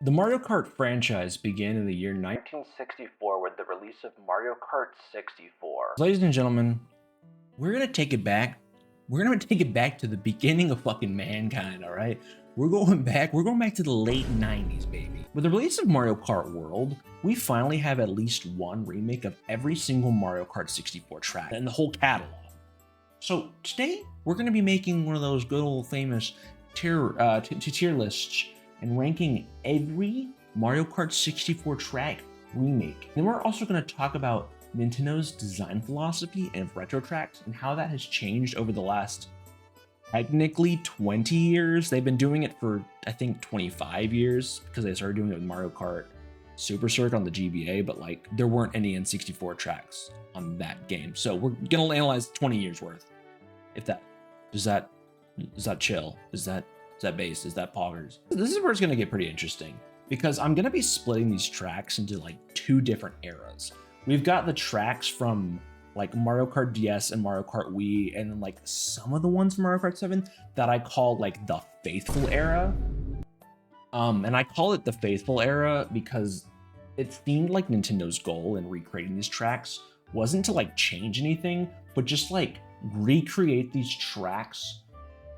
The Mario Kart franchise began in the year 1964 with the release of Mario Kart 64. Ladies and gentlemen, we're gonna take it back. We're gonna take it back to the beginning of fucking mankind, all right? We're going back to the late 90s, baby. With the release of Mario Kart World, we finally have at least one remake of every single Mario Kart 64 track and the whole catalog. So today, we're gonna be making one of those good old famous tier lists and ranking every Mario Kart 64 track remake. Then we're also going to talk about Nintendo's design philosophy and retro tracks and how that has changed over the last technically 20 years. They've been doing it for, I think, 25 years because they started doing it with Mario Kart Super Circuit on the GBA, but like there weren't any N64 tracks on that game. So we're going to analyze 20 years worth. If that, is that chill? Is that bass? Is that poggers? This is where it's gonna get pretty interesting because I'm gonna be splitting these tracks into like two different eras. We've got the tracks from like Mario Kart DS and Mario Kart Wii, and then like some of the ones from Mario Kart 7 that I call like the faithful era. And I call it the faithful era because it seemed like Nintendo's goal in recreating these tracks wasn't to like change anything, but just like recreate these tracks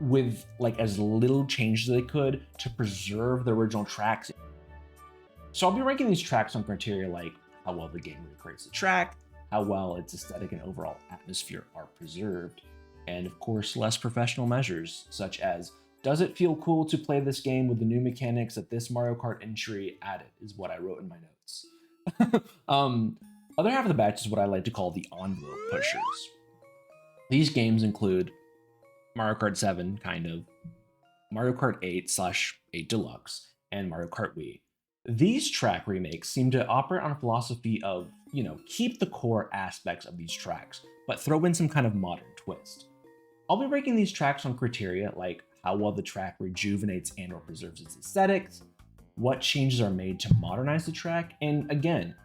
with like as little change as they could to preserve the original tracks. So I'll be ranking these tracks on criteria like how well the game recreates the track, how well its aesthetic and overall atmosphere are preserved, and of course less professional measures such as does it feel cool to play this game with the new mechanics that this Mario Kart entry added is what I wrote in my notes. Other half of the batch is what I like to call the envelope pushers. These games include Mario Kart 7, kind of, Mario Kart 8/8 Deluxe, and Mario Kart Wii. These track remakes seem to operate on a philosophy of, keep the core aspects of these tracks, but throw in some kind of modern twist. I'll be ranking these tracks on criteria like how well the track rejuvenates and or preserves its aesthetics, what changes are made to modernize the track, and again,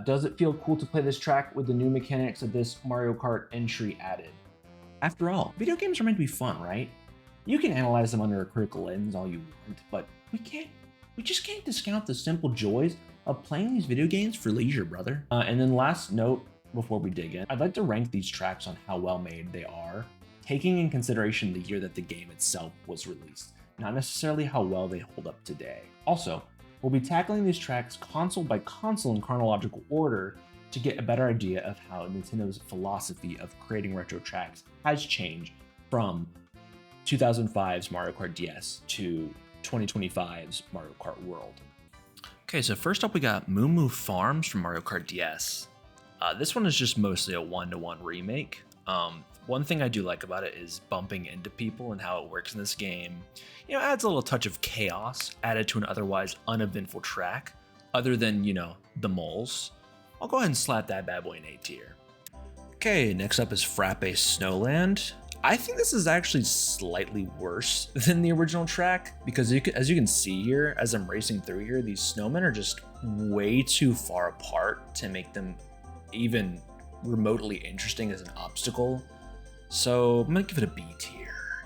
does it feel cool to play this track with the new mechanics that this Mario Kart entry added? After all, video games are meant to be fun, right? You can analyze them under a critical lens all you want, but we just can't discount the simple joys of playing these video games for leisure, brother. And then last note before we dig in, I'd like to rank these tracks on how well made they are, taking in consideration the year that the game itself was released, not necessarily how well they hold up today. Also, we'll be tackling these tracks console by console in chronological order to get a better idea of how Nintendo's philosophy of creating retro tracks has changed from 2005's Mario Kart DS to 2025's Mario Kart World. Okay, so first up we got Moo Moo Farms from Mario Kart DS. This one is just mostly a one-to-one remake. One thing I do like about it is bumping into people and how it works in this game. Adds a little touch of chaos added to an otherwise uneventful track, other than, the moles. I'll go ahead and slap that bad boy in A tier. Okay, next up is Frappe Snowland. I think this is actually slightly worse than the original track because as you can see here, as I'm racing through here, these snowmen are just way too far apart to make them even remotely interesting as an obstacle. So I'm gonna give it a B tier.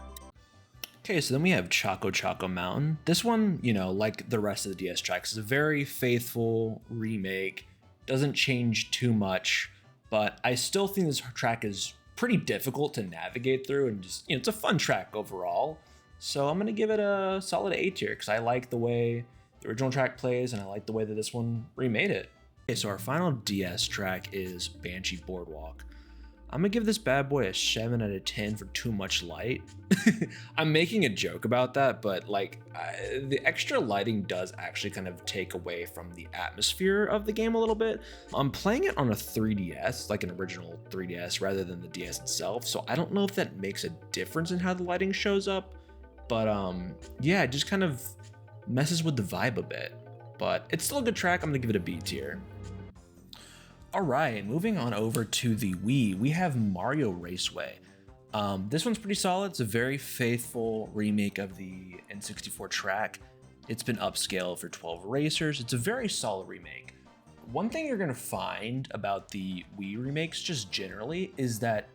Okay, so then we have Choco Mountain. This one, like the rest of the DS tracks, is a very faithful remake. Doesn't change too much, but I still think this track is pretty difficult to navigate through and just, it's a fun track overall. So I'm going to give it a solid A tier because I like the way the original track plays and I like the way that this one remade it. Okay, so our final DS track is Banshee Boardwalk. I'm gonna give this bad boy a 7 out of 10 for too much light. I'm making a joke about that, but the extra lighting does actually kind of take away from the atmosphere of the game a little bit. I'm playing it on a 3DS, like an original 3DS rather than the DS itself, so I don't know if that makes a difference in how the lighting shows up, but yeah, it just kind of messes with the vibe a bit. But it's still a good track. I'm gonna give it a B tier. All right, moving on over to the Wii, we have Mario Raceway. This one's pretty solid. It's a very faithful remake of the N64 track. It's been upscaled for 12 racers. It's a very solid remake. One thing you're gonna find about the Wii remakes just generally is that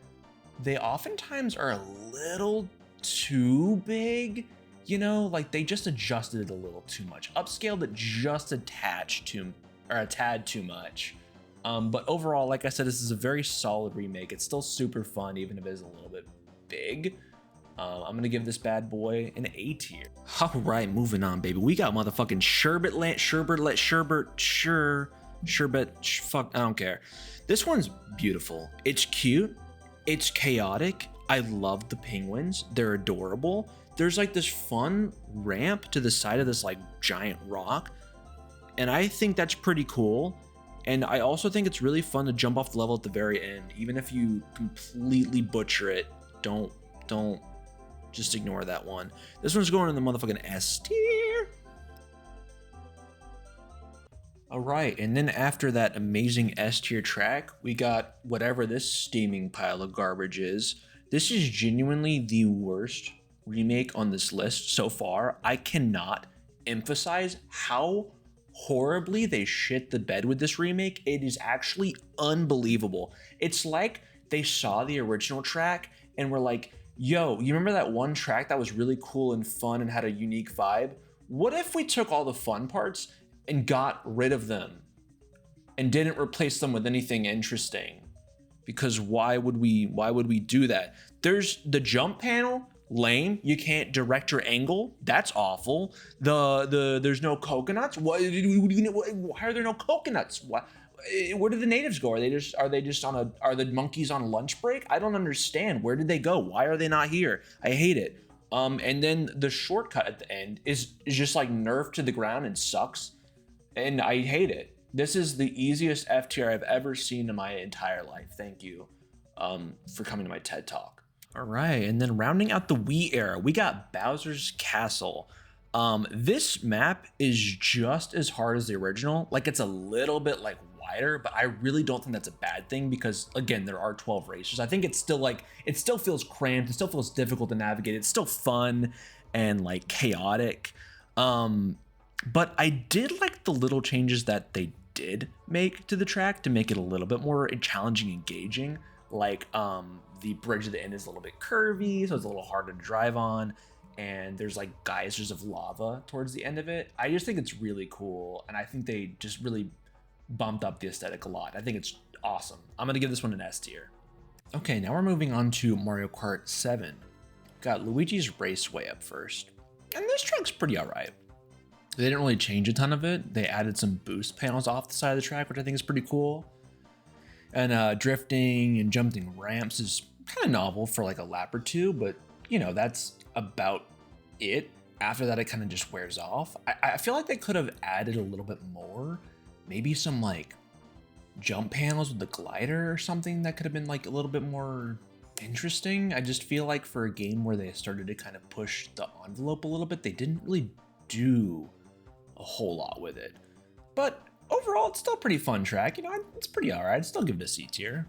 they oftentimes are a little too big you know, like they just adjusted it a little too much, upscaled it just a tad too much. But overall, like I said, this is a very solid remake. It's still super fun, even if it is a little bit big. I'm gonna give this bad boy an A tier. All right, moving on, baby. We got motherfucking Sherbet Land, fuck, I don't care. This one's beautiful. It's cute. It's chaotic. I love the penguins. They're adorable. There's like this fun ramp to the side of this like giant rock, and I think that's pretty cool. And I also think it's really fun to jump off the level at the very end, even if you completely butcher it. Don't just ignore that one. This one's going in the motherfucking S tier. All right, and then after that amazing S tier track, we got whatever this steaming pile of garbage is. This is genuinely the worst remake on this list so far. I cannot emphasize how horribly they shit the bed with this remake. It is actually unbelievable. It's like they saw the original track and were like, yo, you remember that one track that was really cool and fun and had a unique vibe? What if we took all the fun parts and got rid of them and didn't replace them with anything interesting? Because why would we do that? There's the jump panel, lame. You can't direct your angle. That's awful. There's no coconuts. Why are there no coconuts? Where do the natives go? Are the monkeys on lunch break? I don't understand. Where did they go? Why are they not here? I hate it. And then the shortcut at the end is just like nerfed to the ground and sucks. And I hate it. This is the easiest F tier I've ever seen in my entire life. Thank you for coming to my TED Talk. All right, and then rounding out the Wii era, we got Bowser's Castle. This map is just as hard as the original. Like, it's a little bit like wider, but I really don't think that's a bad thing because, again, there are 12 racers. I think it's still like, it still feels cramped. It still feels difficult to navigate. It's still fun and like chaotic. But I did like the little changes that they did make to the track to make it a little bit more challenging, engaging. Like the bridge at the end is a little bit curvy, so it's a little harder to drive on. And there's like geysers of lava towards the end of it. I just think it's really cool. And I think they just really bumped up the aesthetic a lot. I think it's awesome. I'm gonna give this one an S tier. Okay, now we're moving on to Mario Kart 7. Got Luigi's Raceway up first. And this track's pretty all right. They didn't really change a ton of it. They added some boost panels off the side of the track, which I think is pretty cool. And drifting and jumping ramps is kind of novel for like a lap or two, but you know, that's about it. After that, it kind of just wears off. I feel like they could have added a little bit more. Maybe some like jump panels with the glider or something that could have been like a little bit more interesting. I just feel like for a game where they started to kind of push the envelope a little bit, they didn't really do a whole lot with it. But overall, it's still a pretty fun track. You know, it's pretty all right. I'd still give it a C tier.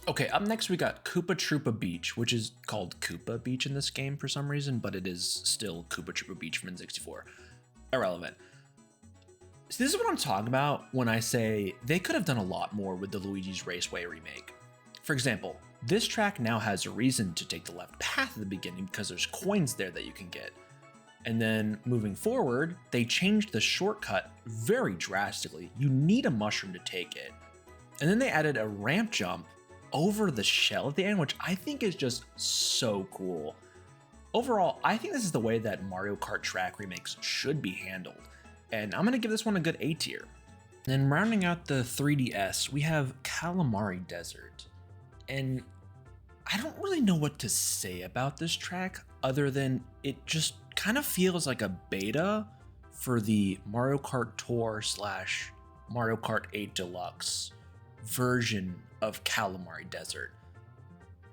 Okay, up next we got Koopa Beach, which is called Koopa Beach in this game for some reason, but it is still Koopa Beach from N64. Irrelevant. So this is what I'm talking about when I say they could have done a lot more with the Luigi's Raceway remake. For example, this track now has a reason to take the left path at the beginning because there's coins there that you can get. And then moving forward, they changed the shortcut very drastically. You need a mushroom to take it. And then they added a ramp jump over the shell at the end, which I think is just so cool. Overall, I think this is the way that Mario Kart track remakes should be handled. And I'm gonna give this one a good A tier. Then rounding out the 3DS, we have Kalamari Desert. And I don't really know what to say about this track other than it just kind of feels like a beta for the Mario Kart Tour / Mario Kart 8 Deluxe version of Kalamari Desert.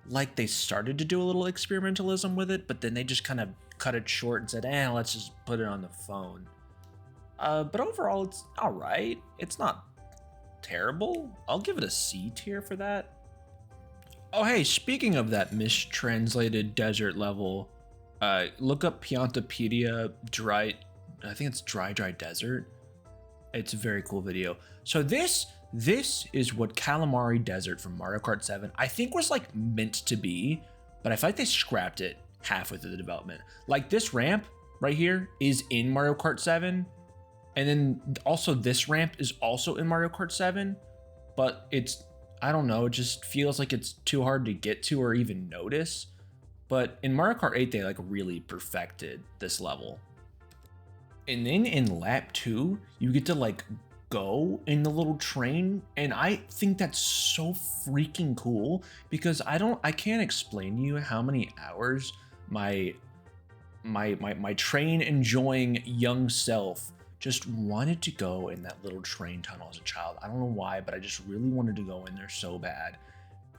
Like they started to do a little experimentalism with it, but then they just kind of cut it short and said, let's just put it on the phone. But overall, it's all right. It's not terrible. I'll give it a C tier for that. Oh, hey, speaking of that mistranslated desert level, look up Piantapedia Dry, I think it's Dry Desert. It's a very cool video. So this is what Kalamari Desert from Mario Kart 7, I think was like meant to be, but I feel like they scrapped it halfway through the development. Like this ramp right here is in Mario Kart 7. And then also this ramp is also in Mario Kart 7, but it's, I don't know, it just feels like it's too hard to get to or even notice. But in Mario Kart 8, they like really perfected this level. And then in lap 2, you get to like go in the little train, and I think that's so freaking cool because I can't explain to you how many hours my train enjoying young self just wanted to go in that little train tunnel as a child. I don't know why, but I just really wanted to go in there so bad.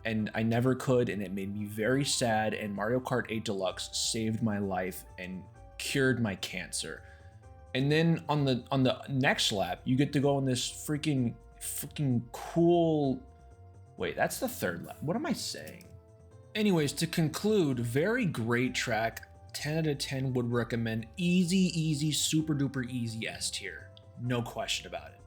And I never could, and it made me very sad, and Mario Kart 8 Deluxe saved my life and cured my cancer. And then on the next lap, you get to go on this freaking cool... Wait, that's the third lap. What am I saying? Anyways, to conclude, very great track. 10 out of 10 would recommend. Easy, super duper easy S tier. No question about it.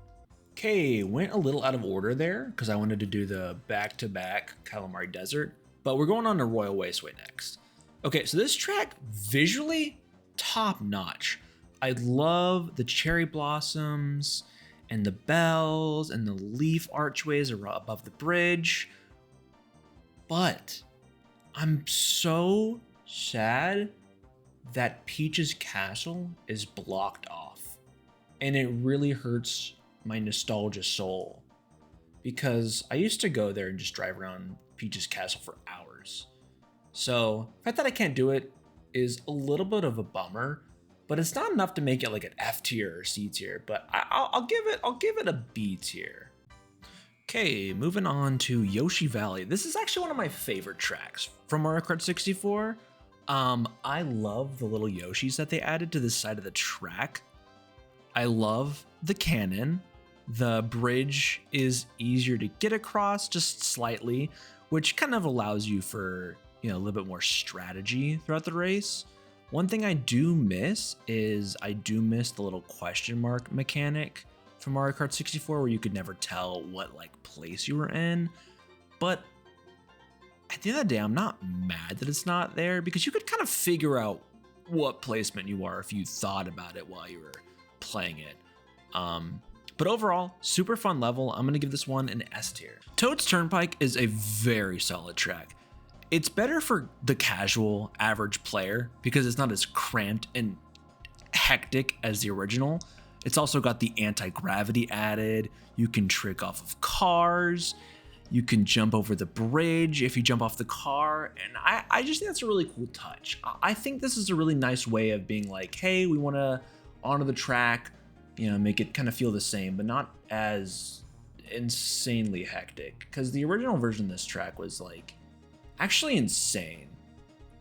Okay, went a little out of order there because I wanted to do the back-to-back Kalamari Desert, but we're going on to Royal Raceway next. Okay, so this track, visually, top notch. I love the cherry blossoms and the bells and the leaf archways above the bridge, but I'm so sad that Peach's castle is blocked off, and it really hurts my nostalgia soul because I used to go there and just drive around Peach's castle for hours. So the fact that I can't do it is a little bit of a bummer, but it's not enough to make it like an F tier or C tier, but I'll give it a B tier. Okay, moving on to Yoshi Valley. This is actually one of my favorite tracks from Mario Kart 64. I love the little Yoshis that they added to the side of the track. I love the cannon. The bridge is easier to get across just slightly, which kind of allows you for, a little bit more strategy throughout the race. One thing I do miss is the little question mark mechanic from Mario Kart 64 where you could never tell what like place you were in. But at the end of the day, I'm not mad that it's not there because you could kind of figure out what placement you are if you thought about it while you were playing it. But overall, super fun level. I'm going to give this one an S tier. Toad's Turnpike is a very solid track. It's better for the casual, average player because it's not as cramped and hectic as the original. It's also got the anti-gravity added. You can trick off of cars. You can jump over the bridge if you jump off the car. And I just think that's a really cool touch. I think this is a really nice way of being like, hey, we want to honor the track, make it kind of feel the same, but not as insanely hectic. Because the original version of this track was like actually insane.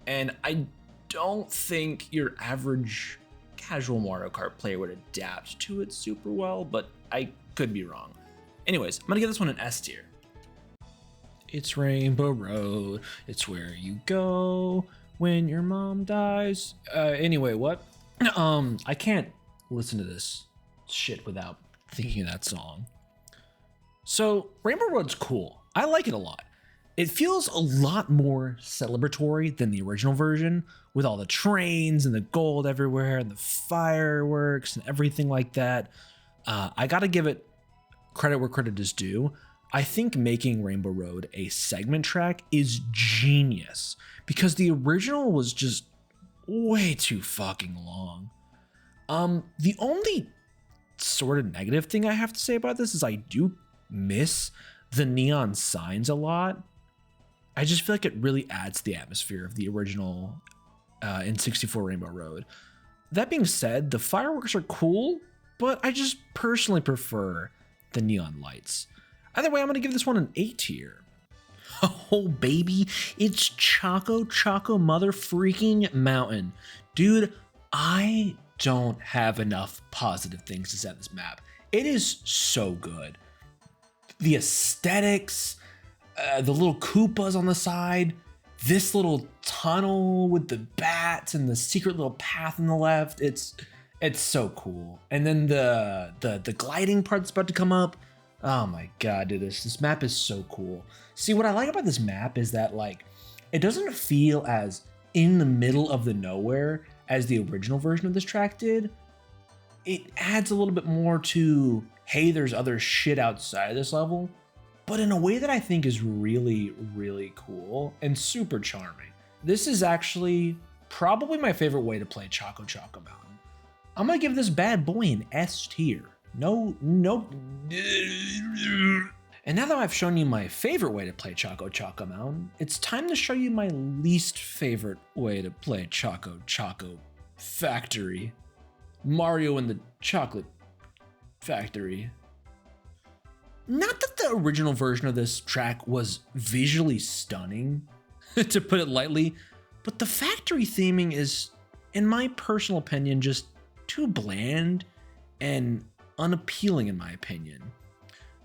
And I don't think your average casual Mario Kart player would adapt to it super well, but I could be wrong. Anyways, I'm gonna give this one an S tier. It's Rainbow Road, it's where you go when your mom dies. Anyway, what? I can't listen to this shit without thinking of that song. So, Rainbow Road's cool. I like it a lot. It feels a lot more celebratory than the original version, with all the trains and the gold everywhere and the fireworks and everything like that. I gotta give it credit where credit is due. I think making Rainbow Road a segment track is genius because the original was just way too fucking long. The only sort of negative thing I have to say about this is I do miss the neon signs a lot. I just feel like it really adds to the atmosphere of the original N64 Rainbow Road. That being said, the fireworks are cool, but I just personally prefer the neon lights. Either way, I'm going to give this one an A tier. Oh, baby, it's Choco Mother Freaking Mountain. Dude, I don't have enough positive things to say on this map. It is so good. The aesthetics, the little Koopas on the side, this little tunnel with the bats and the secret little path on the left. It's so cool. And then the gliding part that's about to come up. Oh my god, dude, this map is so cool. See, what I like about this map is that like it doesn't feel as in the middle of the nowhere as the original version of this track did, it adds a little bit more to, hey, there's other shit outside of this level, but in a way that I think is really, really cool and super charming. This is actually probably my favorite way to play Choco Mountain. I'm gonna give this bad boy an S tier. No. And now that I've shown you my favorite way to play Choco Mountain, it's time to show you my least favorite way to play Choco Factory. Mario and the Chocolate Factory. Not that the original version of this track was visually stunning, to put it lightly, but the factory theming is, in my personal opinion, just too bland and unappealing in my opinion.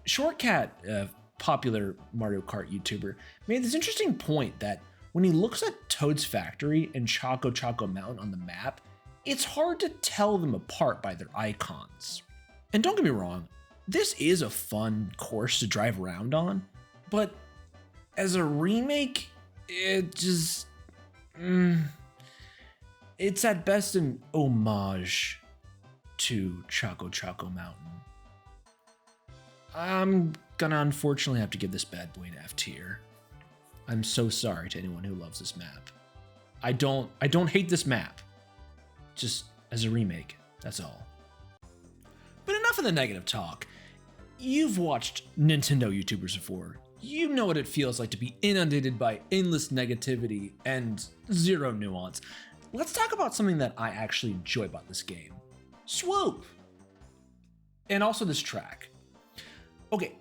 Shortcat, a popular Mario Kart YouTuber, made this interesting point that when he looks at Toad's Factory and Choco Mountain on the map, it's hard to tell them apart by their icons. And don't get me wrong, this is a fun course to drive around on, but as a remake, it just... it's at best an homage to Choco Mountain. I'm gonna unfortunately have to give this bad boy an F tier. I'm so sorry to anyone who loves this map. I don't hate this map. Just as a remake, that's all. But enough of the negative talk. You've watched Nintendo YouTubers before. You know what it feels like to be inundated by endless negativity and zero nuance. Let's talk about something that I actually enjoy about this game. Swoop! And also this track. Okay,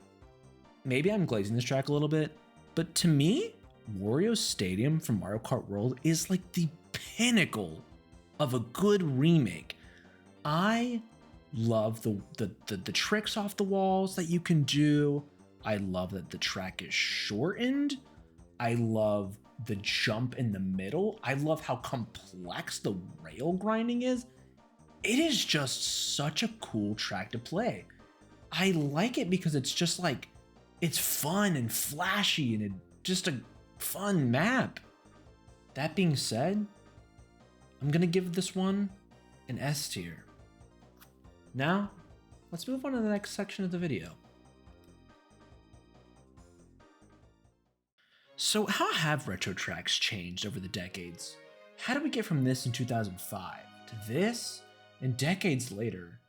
maybe I'm glazing this track a little bit, but to me, Wario Stadium from Mario Kart World is like the pinnacle of a good remake. I love the tricks off the walls that you can do. I love that the track is shortened. I love the jump in the middle. I love how complex the rail grinding is. It is just such a cool track to play. I like it because it's just like, it's fun and flashy and just a fun map. That being said, I'm gonna give this one an S tier. Now, let's move on to the next section of the video. So how have retro tracks changed over the decades? How did we get from this in 2005 to this, and decades later,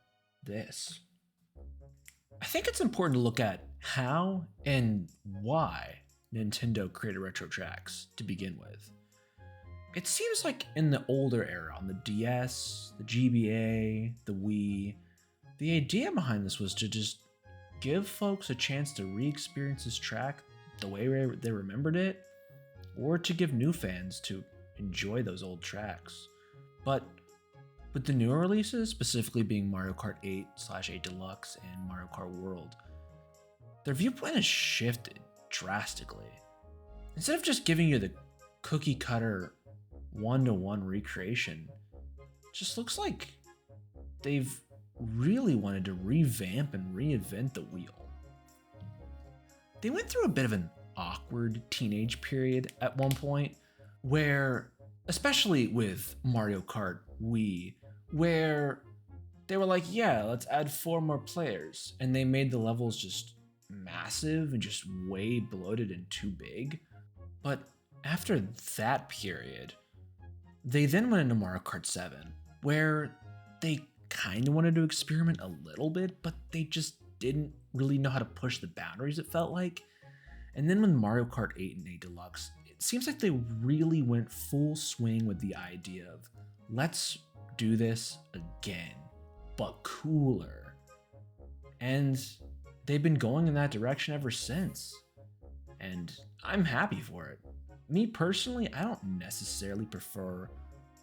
this? I think it's important to look at how and why Nintendo created retro tracks to begin with. It seems like in the older era, on the DS, the GBA, the Wii, the idea behind this was to just give folks a chance to re-experience this track the way they remembered it, or to give new fans to enjoy those old tracks. But with the newer releases, specifically being Mario Kart 8/8 Deluxe and Mario Kart World, their viewpoint has shifted drastically. Instead of just giving you the cookie cutter one-to-one recreation, it just looks like they've really wanted to revamp and reinvent the wheel. They went through a bit of an awkward teenage period at one point where, especially with Mario Kart Wii, where they were like, yeah, let's add 4 more players. And they made the levels just massive and just way bloated and too big. But after that period, they then went into Mario Kart 7, where they kind of wanted to experiment a little bit, but they just didn't really know how to push the boundaries, it felt like. And then with Mario Kart 8 and 8 Deluxe, it seems like they really went full swing with the idea of, let's do this again, but cooler. And they've been going in that direction ever since. And I'm happy for it. Me personally, I don't necessarily prefer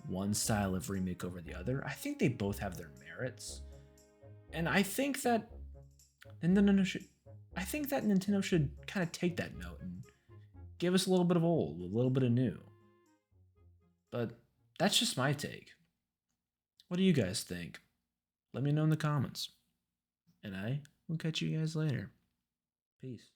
one style of remake over the other. I think they both have their merits. And I think that Nintendo should kind of take that note and give us a little bit of old, a little bit of new. But that's just my take. What do you guys think? Let me know in the comments. And I will catch you guys later. Peace.